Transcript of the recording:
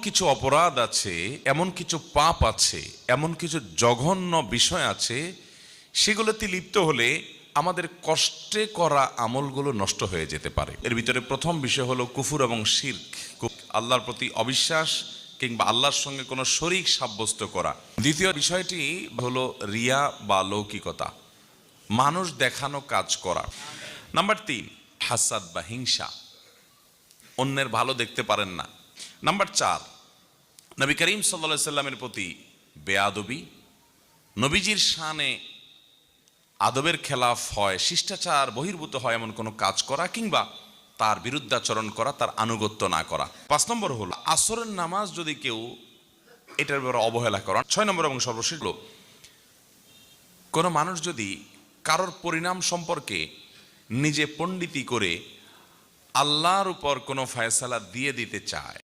কিছু অপরাধ আছে, এমন কিছু পাপ আছে, এমন কিছু জঘন্য বিষয় আছে, সেগুলোতে লিপ্ত হলে আমাদের কষ্টে করা আমলগুলো নষ্ট হয়ে যেতে পারে। এর ভিতরে প্রথম বিষয় হলো কুফর এবং শিরক, আল্লাহর প্রতি অবিশ্বাস কিংবা আল্লাহর সঙ্গে কোনো শরীক সাব্যস্ত করা। দ্বিতীয় বিষয়টি হলো রিয়া বা লৌকিকতা, মানুষ দেখানো কাজ করা। নাম্বার 3, হাসাদ বা হিংসা, অন্যের ভালো দেখতে পারেন না। নাম্বার 4, নবী করিম সাল্লাল্লাহু আলাইহি সাল্লামের প্রতি বেয়াদবি, নবীজির শানে আদবের খেলাফ হয়, শিষ্টাচার বহির্ভূত হয় এমন কোনো কাজ করা কিংবা তার বিরুদ্ধাচরণ করা, তার আনুগত্য না করা। 5 নম্বর হলো আসরের নামাজ যদি কেউ এটার ব্যাপারে অবহেলা করা। 6 নম্বর এবং সর্বশেষ হলো কোনো মানুষ যদি কারোর পরিণাম সম্পর্কে নিজে পণ্ডিতি করে আল্লাহর উপর কোনো ফয়সালা দিয়ে দিতে চায়,